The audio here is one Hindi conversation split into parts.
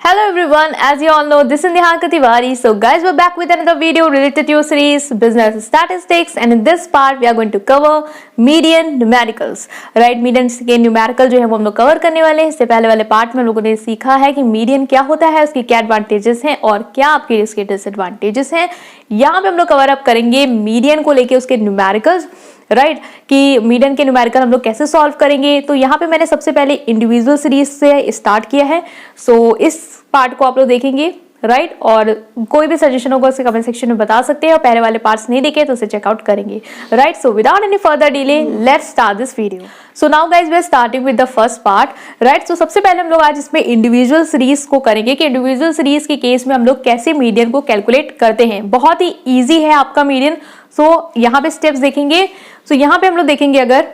Hello everyone, as you all know, this is Neha Tiwari. So guys, we're back with another video related to your series Business Statistics, and in this part we are going to cover median numericals. Right, median के numerical जो है वो हम लोग cover करने वाले हैं। इससे पहले वाले पार्ट में हम लोगों ने सीखा है कि median क्या होता है, उसकी क्या एडवांटेजेस हैं और क्या आपके इसके डिसएडवांटेजेस हैं। यहाँ पे हम लोग कवर अप करेंगे median को लेके उसके numericals, राइट कि मीडियन के न्यूमेरिकल हम लोग कैसे सॉल्व करेंगे। तो यहाँ पे मैंने सबसे पहले इंडिविजुअल सीरीज से स्टार्ट किया है। सो इस पार्ट को आप लोग देखेंगे, राइट और कोई भी सजेशन होगा उसके कमेंट सेक्शन में बता सकते हैं और पहले वाले पार्ट्स नहीं देखे तो उसे चेकआउट करेंगे, right. So without any further delay let's start this video. So now guys we are starting with the first part, right. So सबसे पहले हम लोग आज इसमें इंडिविजुअल सीरीज को करेंगे कि इंडिविजुअल सीरीज के केस में हम लोग कैसे मीडियन को कैलकुलेट करते हैं। बहुत ही ईजी है आपका मीडियन। सो यहाँ पे स्टेप्स देखेंगे। सो यहाँ पे हम लोग देखेंगे अगर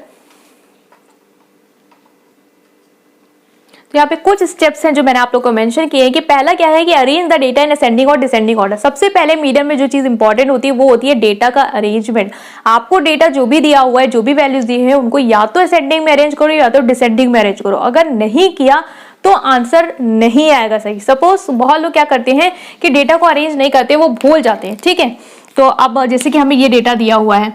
तो यहाँ पे कुछ स्टेप्स हैं जो मैंने आप लोग को मेंशन किए हैं कि पहला क्या है कि arrange the data in ascending और डिसेंडिंग ऑर्डर। सबसे पहले मीडियन में जो चीज इंपॉर्टेंट होती है वो होती है डेटा का अरेंजमेंट। आपको डेटा जो भी दिया हुआ है, जो भी वैल्यूज दी है, उनको या तो असेंडिंग में अरेंज करो या तो डिसेंडिंग में अरेंज करो। अगर नहीं किया तो आंसर नहीं आएगा सही। सपोज बहुत लोग क्या करते हैं कि डेटा को अरेंज नहीं करते, वो भूल जाते हैं, ठीक है। तो अब जैसे कि हमें ये डेटा दिया हुआ है,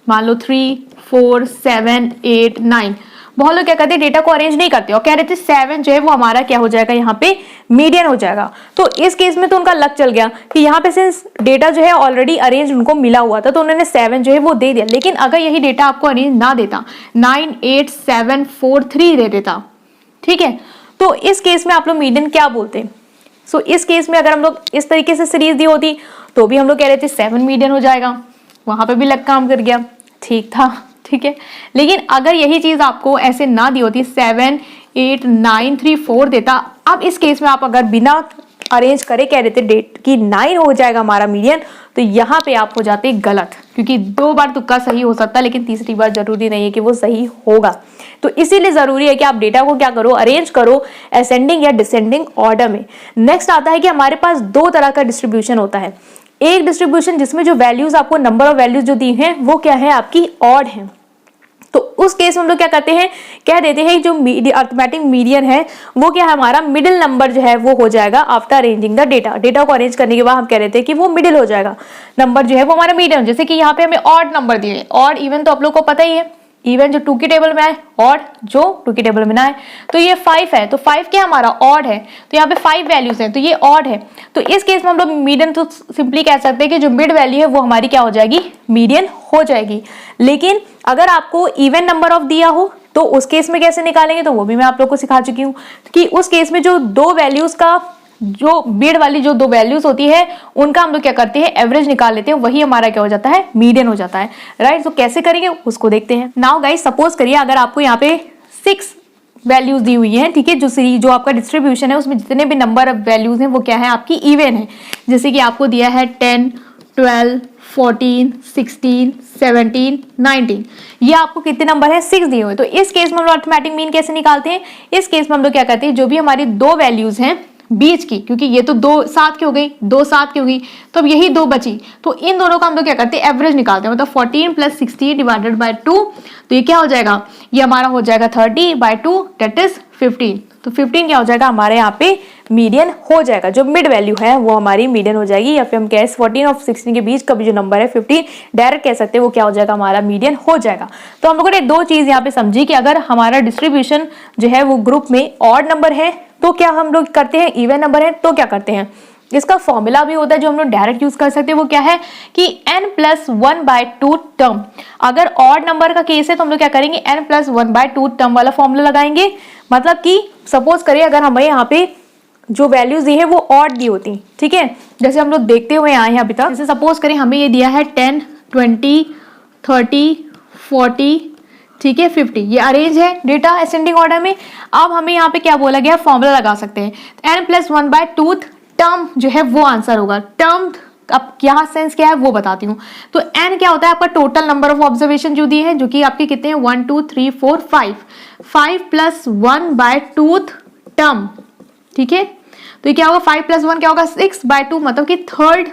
मान लो 3, 4, 7, 8, 9। बहुत लोग क्या करते हैं डेटा को अरेंज नहीं करते और कह रहे थे 7 जो है वो हमारा क्या हो जाएगा, यहाँ पे मीडियन हो जाएगा। तो इस केस में तो उनका लक चल गया कि यहाँ पे सिंस डेटा जो है ऑलरेडी अरेंज उनको मिला हुआ था तो उन्होंने 7 जो है वो दे दिया। लेकिन अगर यही डेटा आपको अरेंज ना देता, 9, 8, 7, 4, 3 दे देता, ठीक है, तो इस केस में आप लोग मीडियन क्या बोलते हैं। सो इस केस में अगर हम लोग इस तरीके से सीरीज दी होती तो भी हम लोग कह रहे थे 7 मीडियन हो जाएगा, वहां पे भी लक काम कर गया, ठीक था, ठीक है। लेकिन अगर यही चीज आपको ऐसे ना दी होती, 7, 8, 9, 3, 4 देता, अब इस केस में आप अगर बिना अरेंज करे कह रहे थे डेट की 9 हो जाएगा हमारा मीडियन, तो यहाँ पे आप हो जाते गलत, क्योंकि 2 बार तुक्का सही हो सकता है लेकिन तीसरी बार जरूरी नहीं है कि वो सही होगा। तो इसीलिए जरूरी है कि आप डेटा को क्या करो, अरेंज करो असेंडिंग या डिसेंडिंग ऑर्डर में। नेक्स्ट आता है कि हमारे पास 2 तरह का डिस्ट्रीब्यूशन होता है। एक डिस्ट्रीब्यूशन जिसमें जो वैल्यूज आपको नंबर ऑफ वैल्यूज जो दी हैं वो क्या है, आपकी ऑड है। तो उस केस में हम लोग क्या करते हैं, कह देते हैं जो अरिथमेटिक मीडियन है वो क्या है, हमारा मिडिल नंबर जो है वो हो जाएगा after arranging the data. Data को अरेंज करने के बाद हम कह रहे थे कि वो मिडिल हो जाएगा, नंबर जो है वो हमारा मीडियन। जैसे कि यहाँ पे हमें ऑड नंबर दिए, ऑड इवन तो आप लोग को पता ही है, इवन जो 2 की टेबल में आए, ऑड जो 2 की टेबल में ना आए। तो ये 5 है, तो 5 क्या हमारा ऑड है, तो यहाँ पे 5 वैल्यूज हैं तो ये ऑड है। तो इस केस में हम लोग मीडियन तो सिंपली कह सकते हैं कि जो मिड वैल्यू है वो हमारी क्या हो जाएगी, मीडियन हो जाएगी। लेकिन अगर आपको इवन नंबर ऑफ दिया हो तो उस केस में कैसे निकालेंगे, तो वो भी मैं आप लोग को सिखा चुकी हूँ कि उस केस में जो 2 वैल्यूज का जो मिड वाली जो 2 वैल्यूज होती है उनका हम लोग क्या करते हैं, एवरेज निकाल लेते हैं, वही हमारा क्या हो जाता है, मीडियन हो जाता है, राइट। तो कैसे करेंगे उसको देखते हैं। नाउ गाइस सपोज करिए अगर आपको यहाँ पे 6 वैल्यूज दी हुई है, ठीक है, जो आपका डिस्ट्रीब्यूशन है उसमें जितने भी नंबर ऑफ वैल्यूज हैं वो क्या है, आपकी इवन है। जैसे कि आपको दिया है 10, 12, 14, 16, 17, 19, ये आपको कितने नंबर है, 6 दिए हुए। तो इस केस में हम लोग अरिथमेटिक मीन कैसे निकालते हैं, इस केस में हम लोग क्या करते हैं, जो भी हमारी 2 वैल्यूज हैं बीच की, क्योंकि ये तो 2 7 की हो गई, 2 7 की हो गई, तो अब यही 2 बची, तो इन दोनों का हम लोग क्या करते हैं, एवरेज निकालते हैं। मतलब 14 + 16 डिवाइडेड बाय 2, तो ये क्या हो जाएगा, ये हमारा हो जाएगा 30/2 दैट इज 15। तो 15 क्या हो जाएगा, हमारे यहाँ पे मीडियन हो जाएगा, जो मिड वैल्यू है वो हमारी मीडियन हो जाएगी। या फिर हम कहें 14 और 16 के बीच का भी जो नंबर है 15 डायरेक्ट कह सकते हैं वो क्या हो जाएगा, हमारा मीडियन हो जाएगा। तो हम लोगों ने 2 चीज यहाँ पे समझी कि अगर हमारा डिस्ट्रीब्यूशन जो है वो ग्रुप में ऑड नंबर है तो क्या हम लोग करते हैं, इवन नंबर है तो क्या करते हैं। इसका फॉर्मूला भी होता है जो हम लोग डायरेक्ट यूज कर सकते हैं, वो क्या है कि n+1/2 टर्म। अगर ऑड नंबर का केस है तो हम लोग क्या करेंगे, n+1/2 टर्म वाला फॉर्मूला लगाएंगे। मतलब कि सपोज करिए अगर हमें यहाँ पे जो वैल्यूज दी है वो ऑड दी होती, ठीक है, जैसे हम लोग देखते हुए आए हैं अभी तक। जैसे सपोज करें हमें ये दिया है 10, 20, 30, 40, ठीक है, 50, ये अरेंज है डेटा असेंडिंग ऑर्डर में। अब हमें यहाँ पे क्या बोला गया, फॉर्मूला लगा सकते हैं, n+1/2 टर्म जो है वो आंसर होगा। टर्म अब क्या सेंस क्या है वो बताती हूँ। तो n क्या होता है, आपका टोटल नंबर ऑफ ऑब्जर्वेशन जो दिए हैं, जो कि आपके कितने हैं, 1 2 3 4 5, 5 + 1/2 टर्म, ठीक है। तो ये क्या होगा, 5 + 1 क्या होगा, 6/2, मतलब कि 3rd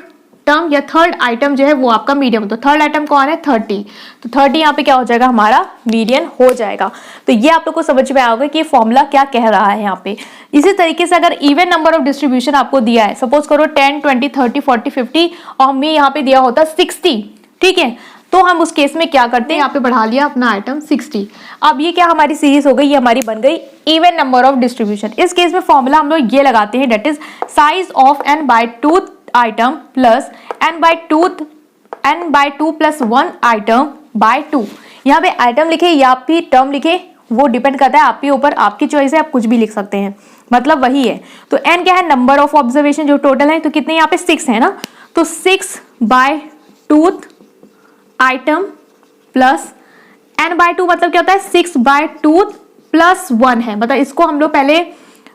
टर्म या थर्ड आइटम जो है वो आपका मीडियम। तो थर्ड आइटम कौन है? 30। तो 30 यहाँ पे क्या हो जाएगा? हमारा मीडियन हो जाएगा। तो ये आप लोग को समझ में आओगे कि फॉर्मूला क्या कह रहा है यहाँ पे। इसी तरीके से अगर इवन नंबर ऑफ डिस्ट्रीब्यूशन आपको दिया है, सपोज करो 10, 20, 30, 40, 50 और हमें यहाँ पे दिया होता 60, ठीक है, तो हम उस केस में क्या करते हैं, यहाँ पे बढ़ा लिया अपना आइटम 60। अब ये क्या हमारी सीरीज हो गई, ये हमारी बन गई इवन नंबर ऑफ डिस्ट्रीब्यूशन। इस केस में फॉर्मूला हम लोग ये लगाते हैं, that is size of n/2 item plus n/2 plus 1 item by 2। यहाँ पे आइटम लिखे या फिर टर्म लिखे वो डिपेंड करता है आपके ऊपर, आपकी चॉइस है, आप कुछ भी लिख सकते हैं, मतलब वही है। तो n क्या है? नंबर ऑफ ऑब्जर्वेशन जो टोटल है, तो कितने यहाँ पे 6 है ना, तो 6/2 आइटम प्लस n/2 मतलब क्या होता है? 6/2 प्लस 1 है, मतलब इसको हम लोग पहले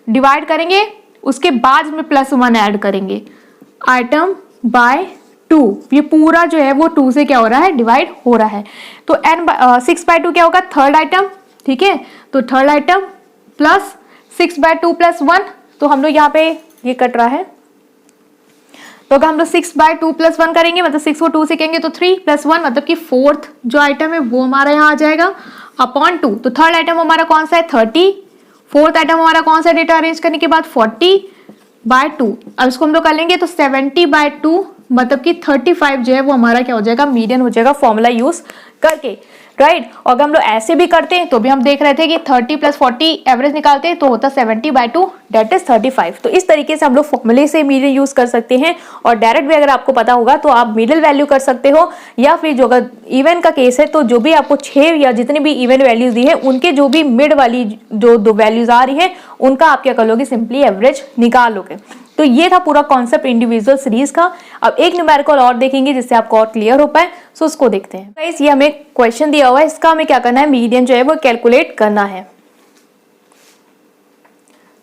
डिवाइड करेंगे, उसके बाद में प्लस 1 ऐड करेंगे, आइटम बाय 2। ये पूरा जो है वो 2 से क्या हो रहा है? डिवाइड हो रहा है। तो 6/2 क्या होगा? थर्ड आइटम, ठीक है, तो थर्ड आइटम प्लस 6/2 प्लस 1, तो हम लोग यहाँ पे ये कट रहा है, तो अगर हम लोग 6/2 प्लस 1 करेंगे, मतलब 6 को 2 से कहेंगे तो 3 प्लस 1, मतलब कि फोर्थ जो आइटम है वो हमारा यहाँ आ जाएगा अपॉन 2। तो थर्ड आइटम हमारा कौन सा है? 30। फोर्थ आइटम हमारा कौन सा? डेटा अरेंज करने के बाद 40/2। अब इसको हम लोग कर लेंगे तो 70/2, मतलब कि 35 जो है वो हमारा क्या हो जाएगा? मीडियन हो जाएगा फॉर्मूला यूज करके, राइट। और अगर हम लोग ऐसे भी करते हैं तो भी हम देख रहे थे कि 30 प्लस 40 एवरेज निकालते हैं तो होता 70/2, डेट इज 35। तो इस तरीके से हम लोग फॉर्मूले से मीडियन यूज कर सकते हैं, और डायरेक्ट भी अगर आपको पता होगा तो आप मिडिल वैल्यू कर सकते हो, या फिर जो अगर इवन का केस है तो जो भी आपको 6 या जितनी भी इवन वैल्यूज दी है उनके जो भी मिड वाली जो 2 वैल्यूज आ रही है उनका आप क्या कर लोगे? सिंपली एवरेज निकाल लोगे। तो ये था पूरा कॉन्सेप्ट इंडिविजुअल सीरीज का। अब एक न्यूमेरिकल और देखेंगे जिससे आपको और क्लियर हो पाए, सो उसको देखते हैं। गाइस ये हमें क्वेश्चन दिया हुआ है, इसका हमें क्या करना है? मीडियन जो है वो कैलकुलेट करना है।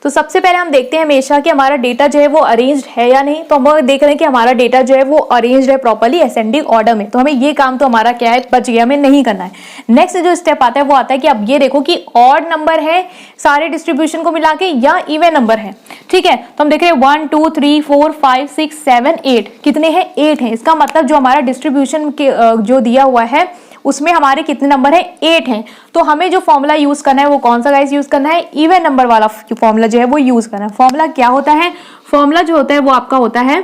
तो सबसे पहले हम देखते हैं हमेशा कि हमारा डेटा जो है वो अरेंज्ड है या नहीं। तो हम देख रहे हैं कि हमारा डेटा जो है वो अरेंज्ड है प्रॉपर्ली असेंडिंग ऑर्डर में, तो हमें ये काम तो हमारा क्या है? बच गया, हमें नहीं करना है। नेक्स्ट जो स्टेप आता है वो आता है कि अब ये देखो कि ऑड नंबर है सारे डिस्ट्रीब्यूशन को मिला के या इवन नंबर है, ठीक है। तो हम देख रहे हैं 1 2 3 4 5 6 7 8, कितने हैं? 8 है। इसका मतलब जो हमारा डिस्ट्रीब्यूशन के जो दिया हुआ है उसमें हमारे कितने नंबर है? 8 हैं। तो हमें जो फॉर्मूला यूज करना है वो कौन सा गाइस यूज करना है? इवन नंबर वाला फॉर्मूला जो है वो यूज करना है। फॉर्मूला क्या होता है? फॉर्मूला जो होता है वो आपका होता है,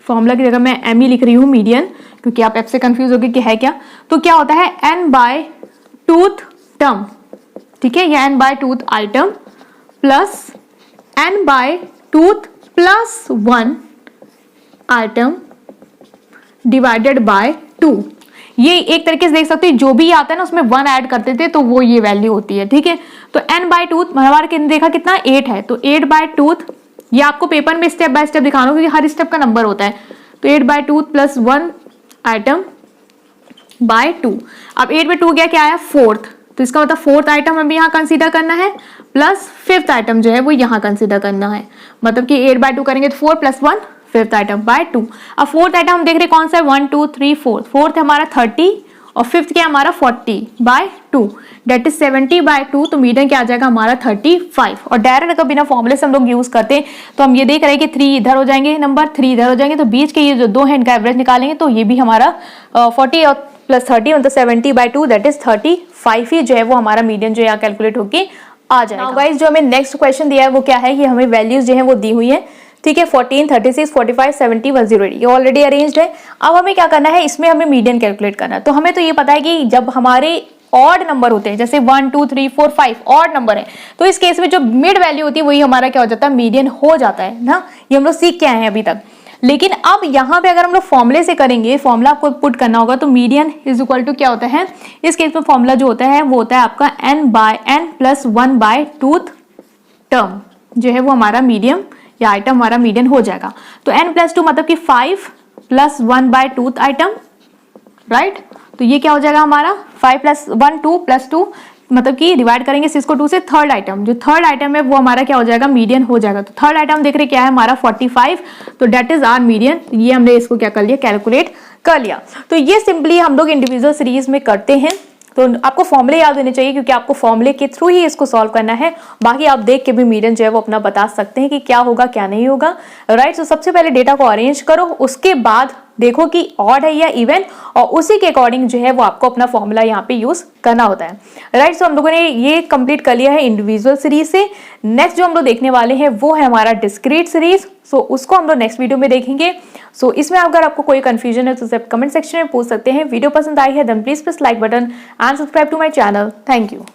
फॉर्मूला की जगह मैं एम ही लिख रही हूँ मीडियन, क्योंकि आप एफ से कंफ्यूज होगे कि है क्या। तो क्या होता है? n/2 टर्म, ठीक है, या n/2 item plus n/2 plus 1 item divided by 2। ये एक तरीके से देख सकते हैं, जो भी आता है ना उसमें 1 ऐड करते थे तो वो ये वैल्यू होती है, ठीक है। तो n/2 हमारे देखा कितना? 8 है, तो 8/2, ये आपको पेपर में स्टेप बाय स्टेप दिखाना क्योंकि हर स्टेप का नंबर होता है। तो 8/2 प्लस 1 आइटम बाय 2। अब 8/2 क्या आया? फोर्थ, तो इसका मतलब फोर्थ आइटम हमें यहाँ कंसीडर करना है, प्लस फिफ्थ आइटम जो है वो यहाँ कंसीडर करना है, मतलब कि 8/2 करेंगे तो 4 प्लस 1 फिफ्थ आइटम बाय 2। अब फोर्थ आइटम हम देख रहे हैं कौन सा है? 1 2 3 4, फोर्थ है हमारा 30 और फिफ्थ क्या हमारा 40/2, डेट इज 70/2। तो मीडियन क्या आ जाएगा हमारा? 35। और डायरेक्ट अगर बिना फॉर्मूले से हम लोग यूज करते हैं तो हम ये देख रहे हैं कि 3 इधर हो जाएंगे, नंबर 3 इधर हो जाएंगे, तो बीच के ये जो 2 है इनका एवरेज निकालेंगे तो ये भी हमारा 40 और प्लस 30 मतलब 70/2, दैट इज 35 ही जो है वो हमारा मीडियन जो यहाँ कैलकुलेट होके आ जाएगा। गाइस जो हमें नेक्स्ट क्वेश्चन दिया है वो क्या है? कि हमें वैल्यूज जो है वो दी हुई है, ठीक है, 14 36 45 70 108, ये ऑलरेडी अरेंज्ड है। अब हमें क्या करना है? इसमें हमें मीडियन कैलकुलेट करना है। तो हमें तो ये पता है कि जब हमारे ऑड नंबर होते हैं, जैसे 1 2 3 4 5 ऑड नंबर है, तो इस केस में जो मिड वैल्यू होती है वही हमारा क्या हो जाता है? मीडियन हो जाता है ना। ये हम लोग सीख के आए हैं अभी तक। लेकिन अब यहाँ पे अगर हम लोग फॉर्मूले से करेंगे, फॉर्मूला आपको पुट करना होगा, तो मीडियन इज इक्वल टू क्या होता है? इस केस में फॉर्मूला जो होता है वो होता है आपका n/n प्लस 1/2 टर्म जो है वो हमारा मीडियम या आइटम हमारा मीडियन हो जाएगा। तो n प्लस 2 मतलब कि 5 प्लस 1/2 आइटम, राइट। तो ये क्या हो जाएगा हमारा? 5 प्लस 1 2 प्लस 2, मतलब कि डिवाइड करेंगे 6 को 2 से, थर्ड आइटम, जो थर्ड आइटम है वो हमारा क्या हो जाएगा? मीडियन हो जाएगा। तो थर्ड आइटम देख रहे क्या है हमारा? 45, तो डेट इज आर मीडियन। ये हमने इसको क्या कर लिया? कैलकुलेट कर लिया। तो ये सिंपली हम लोग इंडिविजुअल सीरीज में करते हैं। तो आपको फॉर्मूले याद होने चाहिए क्योंकि आपको फॉर्मूले के थ्रू ही इसको सॉल्व करना है। बाकी आप देख के भी मीडियन जो है वो अपना बता सकते हैं कि क्या होगा क्या नहीं होगा, राइट। तो सबसे पहले डेटा को अरेंज करो, उसके बाद देखो कि ऑड है या इवन, और उसी के अकॉर्डिंग जो है वो आपको अपना फॉर्मूला यहाँ पे यूज करना होता है। राइट, सो हम लोगों ने ये कंप्लीट कर लिया है इंडिविजुअल सीरीज से। नेक्स्ट जो हम लोग देखने वाले हैं वो है हमारा डिस्क्रीट सीरीज। सो उसको हम लोग नेक्स्ट वीडियो में देखेंगे। सो इसमें अगर आपको कोई कंफ्यूजन है तो उसे कमेंट सेक्शन में पूछ सकते हैं। वीडियो पसंद आई है then please press like button and subscribe to my channel. Thank you.